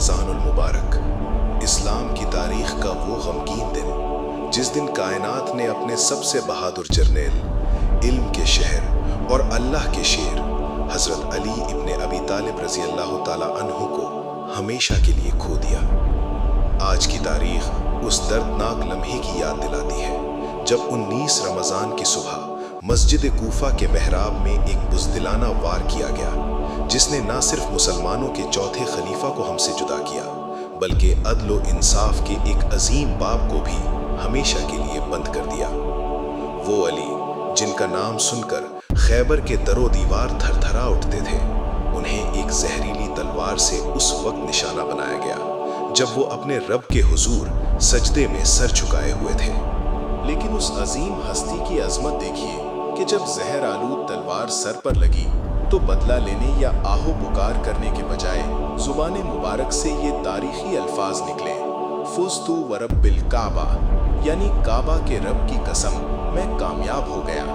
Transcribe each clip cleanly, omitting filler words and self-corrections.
रमज़ान मुबारक, इस्लाम की तारीख का वो गमगीन दिन जिस दिन कायनात ने अपने सबसे बहादुर जर्नेल, इल्म के शहर और अल्लाह के शेर हज़रत अली इब्ने अबी तालिब रज़ी अल्लाह ताला अन्हु को हमेशा के लिए खो दिया। आज की तारीख उस दर्दनाक लम्हे की याद दिलाती है जब 19 रमज़ान की सुबह मस्जिद कूफा के महराब में एक बुज़दिलाना वार किया गया, जिसने न सिर्फ मुसलमानों के चौथे खलीफा को हमसे जुदा किया, बल्कि अदल व इंसाफ के एक अजीम बाब को भी हमेशा के लिए बंद कर दिया। वो अली जिनका नाम सुनकर खैबर के दरो दीवार थरथरा उठते थे, उन्हें एक जहरीली तलवार से उस वक्त निशाना बनाया गया जब वो अपने रब के हुजूर सजदे में सर झुकाए हुए थे। लेकिन उस अजीम हस्ती की अजमत देखिए कि जब जहर आलूद तलवार सर पर लगी तो बदला लेने या आहो पुकार करने के बजाय जुबान मुबारक से ये तारीखी अल्फाज निकले, फुज़्तु व रब्बिल काबा, यानी काबा के रब की कसम मैं कामयाब हो गया।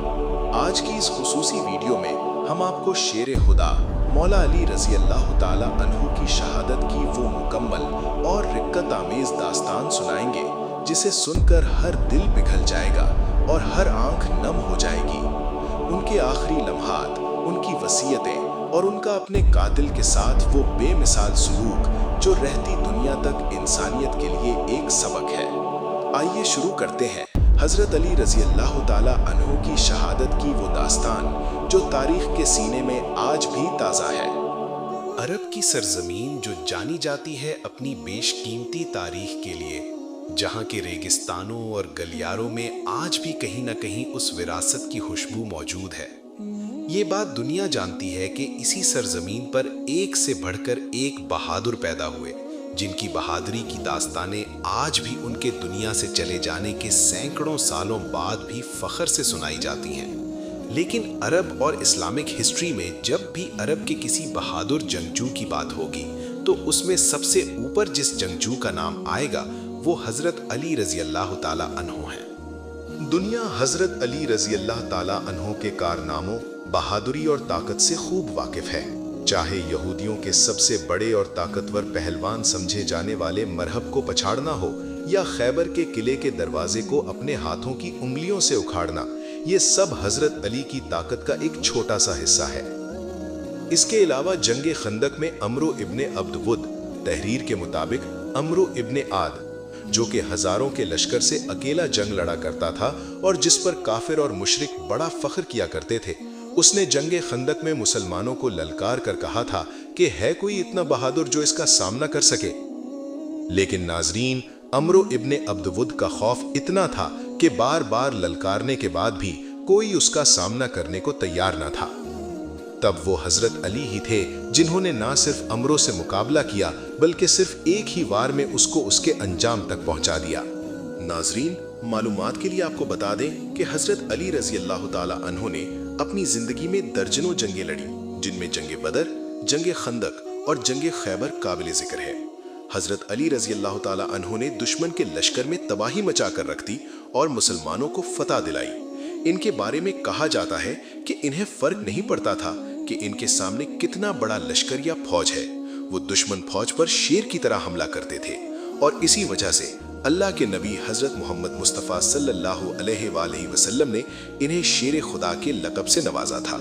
आज की इस खुसूसी वीडियो में हम आपको शेर खुदा मौला अली रज़ी अल्लाह ताला अन्हु की शहादत की वो मुकम्मल और रिक्कत आमेज दास्तान सुनाएंगे जिसे सुनकर हर दिल पिघल जाएगा और हर आंख नम हो जाएगी। उनके आखिरी लम्हात, उनकी वसीयतें और उनका अपने कातिल के साथ वो बेमिसाल सलूक जो रहती दुनिया तक इंसानियत के लिए एक सबक है। आइए शुरू करते हैं हज़रत अली रज़ी अल्लाह ताला अन्हु की शहादत की वो दास्तान जो तारीख के सीने में आज भी ताज़ा है। अरब की सरजमीन जो जानी जाती है अपनी बेशकीमती तारीख के लिए, जहाँ के रेगिस्तानों और गलियारों में आज भी कहीं न कहीं उस विरासत की खुशबू मौजूद है। ये बात दुनिया जानती है कि इसी सरजमीन पर एक से बढ़कर एक बहादुर पैदा हुए, जिनकी बहादुरी की दास्तानें आज भी उनके दुनिया से चले जाने के सैकड़ों सालों बाद भी फख्र से सुनाई जाती हैं। लेकिन अरब और इस्लामिक हिस्ट्री में जब भी अरब के किसी बहादुर जंगजू की बात होगी तो उसमें सबसे ऊपर जिस जंगजू का नाम आएगा वो हज़रत अली रज़ी अल्लाह ताला अन्हु हैं। दुनिया हज़रत अली रज़ी अल्लाह ताला अन्हु के कारनामों, बहादुरी और ताकत से खूब वाकिफ है। चाहे यहूदियों के सबसे बड़े और ताकतवर पहलवान समझे जाने वाले मरहब को पछाड़ना हो या खैबर के किले के दरवाजे को अपने हाथों की उंगलियों से उखाड़ना, ये सब हज़रत अली की ताकत का एक छोटा सा हिस्सा है। इसके अलावा जंगे खंदक में अम्रो इब्ने अब्दवुद, तहरीर के मुताबिक अम्रो इब्ने आद, जो कि हजारों के लश्कर से अकेला जंग लड़ा करता था और जिस पर काफिर और मुशरिक बड़ा फख्र किया करते थे, उसने जंगे खंदक में मुसलमानों को ललकार कर कहा था कि है कोई इतना बहादुर जो इसका सामना कर सके। लेकिन नाजरीन, अम्रो इब्ने अब्दवुद का खौफ इतना था कि बार बार ललकारने के बाद भी कोई उसका सामना करने को तैयार न था। तब वो हजरत अली ही थे जिन्होंने ना सिर्फ अमरों से मुकाबला किया बल्कि सिर्फ एक ही वार में उसको उसके अंजाम तक पहुंचा दिया। नाजरीन, मालूमात के लिए आपको बता दें कि हजरत अली रज़ी अल्लाह ताला अन्हु ने अपनी जिंदगी में दर्जनों जंगें लड़ी, जिनमें जंगे बदर, जंगे खंदक और जंगे खैबर काबिल जिक्र है। हजरत अली रज़ी अल्लाह ताला अन्हु ने दुश्मन के लश्कर में तबाही मचा कर रख दी और मुसलमानों को फतह दिलाई। इनके बारे में कहा जाता है कि इन्हें फर्क नहीं पड़ता था कि इनके सामने कितना बड़ा लश्कर या फौज है, वो दुश्मन फौज पर शेर की तरह हमला करते थे और इसी वजह से अल्लाह के नबी हजरत मोहम्मद मुस्तफ़ा सल्लल्लाहु अलैहि वसल्लम ने इन्हें शेर खुदा के लक़ब से नवाजा था।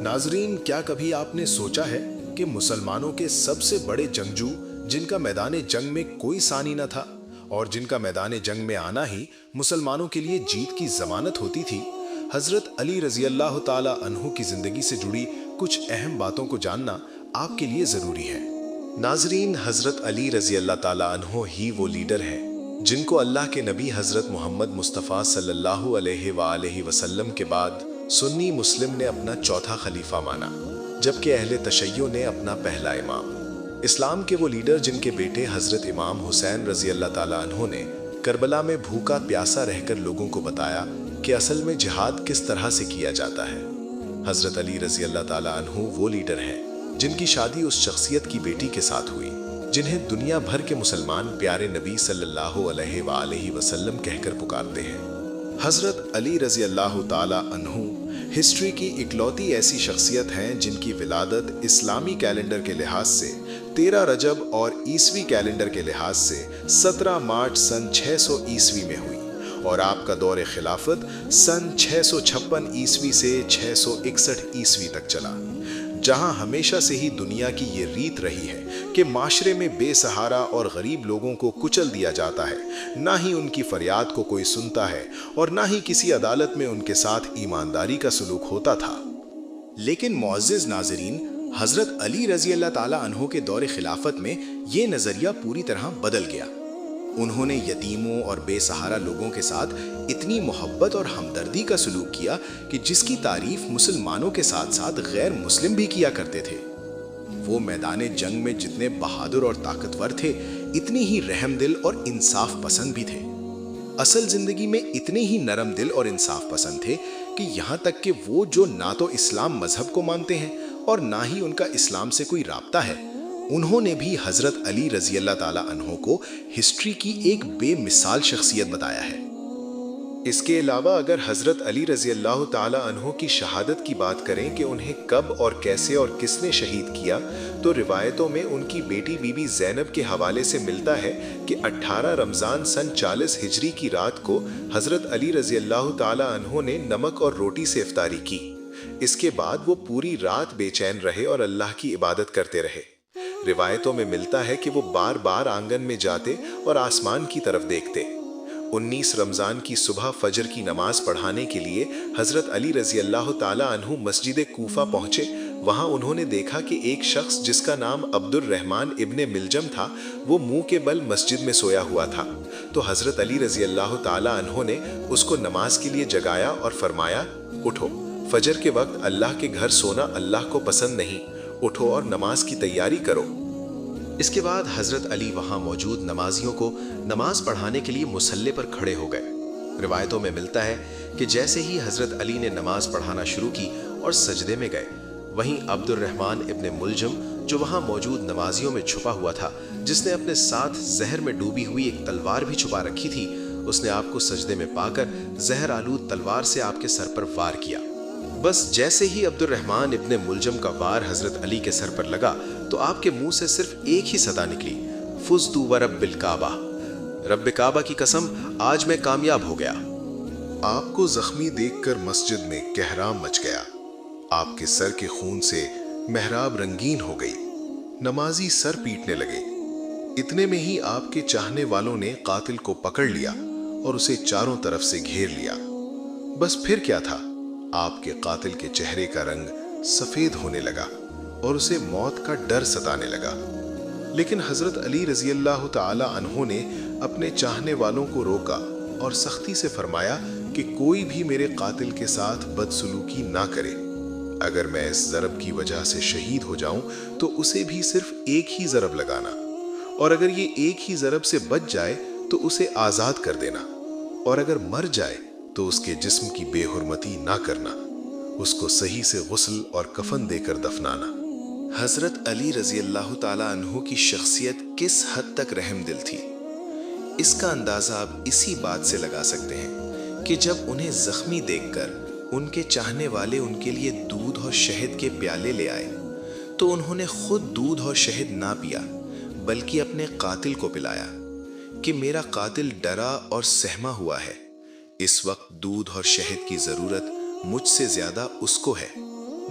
नाजरीन, क्या कभी आपने सोचा है कि मुसलमानों के सबसे बड़े जंगजू, जिनका मैदान जंग में कोई सानी न था और जिनका मैदान जंग में आना ही मुसलमानों के लिए जीत की जमानत होती थी, हजरत अली रज़ी अल्लाह ताला अन्हु की जिंदगी से जुड़ी कुछ अहम बातों को जानना आपके लिए जरूरी है। नाजरीन, हजरत अली रज़ी अल्लाह ताला अन्हु ही वो लीडर है जिनको अल्लाह के नबी हजरत मोहम्मद मुस्तफ़ा सल्लल्लाहु अलैहि वसल्लम के बाद सुन्नी मुस्लिम ने अपना चौथा खलीफा माना, जबकि अहले तशय्यो ने अपना पहला इमाम। इस्लाम के वो लीडर जिनके बेटे हजरत इमाम हुसैन रज़ी अल्लाह ताला अन्हु ने करबला में भूखा प्यासा रहकर लोगों को बताया कि असल में जिहाद किस तरह से किया जाता है। हजरत अली रज़ी अल्लाह ताला अन्हु वो लीडर हैं जिनकी शादी उस शख्सियत की बेटी के साथ हुई जिन्हें दुनिया भर के मुसलमान प्यारे नबी सल्लल्लाहु अलैहि वसल्लम कहकर पुकारते हैं। हजरत अली रज़ी अल्लाह ताला अन्हु हिस्ट्री की इकलौती ऐसी शख्सियत हैं जिनकी विलादत इस्लामी कैलेंडर के लिहाज से 13 रजब और ईसवी कैलेंडर के लिहाज से 17 मार्च सन 600 ईस्वी में हुई और आपका दौर खिलाफत सन 656 ईस्वी से 661 ईस्वी तक चला, जहां हमेशा से ही दुनिया की ये रीत रही है कि माशरे में बेसहारा और गरीब लोगों को कुचल दिया जाता है, ना ही उनकी फरियाद को कोई सुनता है और ना ही किसी अदालत में उनके साथ ईमानदारी का सलूक होता था। लेकिन मुअज़्ज़िज़ नाज़रीन, हज़रत अली रज़ी अल्लाह ताला अन्हु के दौर खिलाफत में ये नज़रिया पूरी तरह बदल गया। उन्होंने यतीमों और बेसहारा लोगों के साथ इतनी मोहब्बत और हमदर्दी का सलूक किया कि जिसकी तारीफ मुसलमानों के साथ साथ गैर मुस्लिम भी किया करते थे। वो मैदान जंग में जितने बहादुर और ताकतवर थे, इतनी ही रहमदिल और इंसाफ पसंद भी थे। असल जिंदगी में इतने ही नरम दिल और इंसाफ पसंद थे कि यहाँ तक कि वो जो ना तो इस्लाम मजहब को मानते हैं और ना ही उनका इस्लाम से कोई राब्ता है, उन्होंने भी हजरत अली रजी अल्लाह ताला अन्हो को हिस्ट्री की एक बेमिसाल शख्सियत बताया है। इसके अलावा अगर हजरत अली रजी अल्लाह ताला अन्हो की शहादत की बात करें कि उन्हें कब और कैसे और किसने शहीद किया, तो रिवायतों में उनकी बेटी बीबी ज़ैनब के हवाले से मिलता है कि 18 रमज़ान सन 40 हिजरी की रात को हजरत अली रजी अल्लाह ताला अन्हो ने नमक और रोटी से इफ्तारी की। इसके बाद वो पूरी रात बेचैन रहे और अल्लाह की इबादत करते रहे। रिवायतों में मिलता है कि वो बार बार आंगन में जाते और आसमान की तरफ देखते। 19 रमज़ान की सुबह फजर की नमाज पढ़ाने के लिए हजरत अली रजी अल्लाह ताला अन्हु मस्जिद कूफा पहुंचे। वहां उन्होंने देखा कि एक शख्स जिसका नाम अब्दुर रहमान इब्ने मिलजम था, वो मुंह के बल मस्जिद में सोया हुआ था। तो हजरत अली रजी अल्लाह ताला अन्हु ने उसको नमाज के लिए जगाया और फरमाया, उठो, फजर के वक्त अल्लाह के घर सोना अल्लाह को पसंद नहीं, उठो और नमाज की तैयारी करो। इसके बाद हजरत अली वहां मौजूद नमाजियों को नमाज पढ़ाने के लिए मुसल्ले पर खड़े हो गए। रिवायतों में मिलता है कि जैसे ही हजरत अली ने नमाज पढ़ाना शुरू की और सजदे में गए, वहीं अब्दुर रहमान इब्ने मुलजम, जो वहां मौजूद नमाजियों में छुपा हुआ था, जिसने अपने साथ जहर में डूबी हुई एक तलवार भी छुपा रखी थी, उसने आपको सजदे में पाकर जहर आलूद तलवार से आपके सर पर वार किया। बस जैसे ही अब्दुर रहमान इब्ने मुलजम का वार हजरत अली के सर पर लगा, तो आपके मुंह से सिर्फ एक ही सदा निकली, फुज़्तु व रब्बिल काबा, रब्बे काबा की कसम, आज मैं कामयाब हो गया। आपको जख्मी देखकर मस्जिद में कहराम मच गया। आपके सर के खून से मेहराब रंगीन हो गई। नमाजी सर पीटने लगे। इतने में ही आपके चाहने वालों ने कातिल को पकड़ लिया और उसे चारों तरफ से घेर लिया। बस फिर क्या था, आपके कातिल के चेहरे का रंग सफेद होने लगा और उसे मौत का डर सताने लगा। लेकिन हजरत अली रजी अल्लाह ताला अन्हु ने अपने चाहने वालों को रोका और सख्ती से फरमाया कि कोई भी मेरे कातिल के साथ बदसलूकी ना करे। अगर मैं इस ज़रब की वजह से शहीद हो जाऊं तो उसे भी सिर्फ एक ही ज़रब लगाना, और अगर ये एक ही ज़रब से बच जाए तो उसे आज़ाद कर देना, और अगर मर जाए तो उसके जिस्म की बेहुरमती ना करना, उसको सही से गुस्ल और कफन देकर दफनाना। हजरत अली रजी अल्लाह ताला अन्हु की शख्सियत किस हद तक रहमदिल थी, इसका अंदाजा आप इसी बात से लगा सकते हैं कि जब उन्हें जख्मी देखकर उनके चाहने वाले उनके लिए दूध और शहद के प्याले ले आए, तो उन्होंने खुद दूध और शहद ना पिया, बल्कि अपने कातिल को पिलाया कि मेरा कातिल डरा और सहमा हुआ है। इस वक्त दूध और शहद की जरूरत मुझसे ज्यादा उसको है।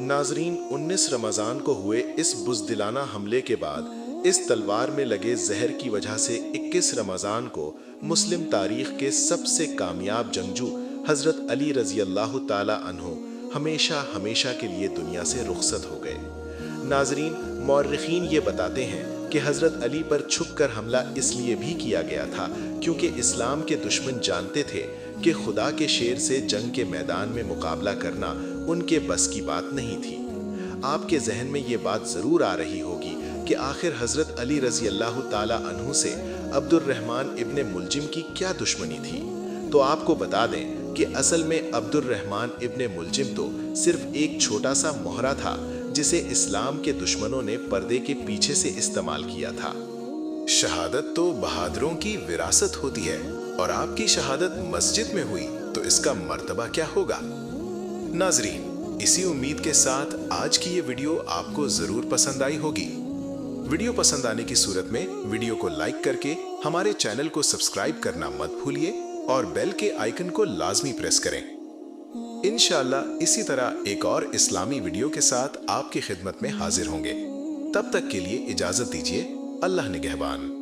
नाजरीन, 19 रमज़ान को हुए इस बुज़दिलाना हमले के बाद इस तलवार में लगे जहर की वजह से 21 रमज़ान को मुस्लिम तारीख के सबसे कामयाब जंगजू हजरत अली रजी अल्लाह ताला अन्हु हमेशा हमेशा के लिए दुनिया से रुखसत हो गए। नाजरीन, मौर्रिखीन ये बताते हैं कि हजरत अली पर छुपकर हमला इसलिए भी किया गया था क्योंकि इस्लाम के दुश्मन जानते थे कि खुदा के शेर से जंग के मैदान में मुकाबला करना उनके बस की बात नहीं थी। आपके जहन में ये बात जरूर आ रही होगी कि आखिर हजरत अली रजी अल्लाह ताला अन्हु से अब्दुर रहमान इब्ने मुलजिम की क्या दुश्मनी थी। तो आपको बता दें कि असल में अब्दुर रहमान इब्ने मुलजिम तो सिर्फ एक छोटा सा मोहरा था जिसे इस्लाम के दुश्मनों ने पर्दे के पीछे से इस्तेमाल किया था। शहादत तो बहादुरों की विरासत होती है, और आपकी शहादत मस्जिद में हुई तो इसका मर्तबा क्या होगा। नाजरीन, इसी उम्मीद के साथ आज की ये वीडियो आपको जरूर पसंद आई होगी। वीडियो पसंद आने की सूरत में वीडियो को लाइक करके हमारे चैनल को सब्सक्राइब करना मत भूलिए और बेल के आइकन को लाजमी प्रेस करें। इंशाअल्लाह इसी तरह एक और इस्लामी वीडियो के साथ आपकी खिदमत में हाजिर होंगे। तब तक के लिए इजाजत दीजिए। अल्लाह निगहबान।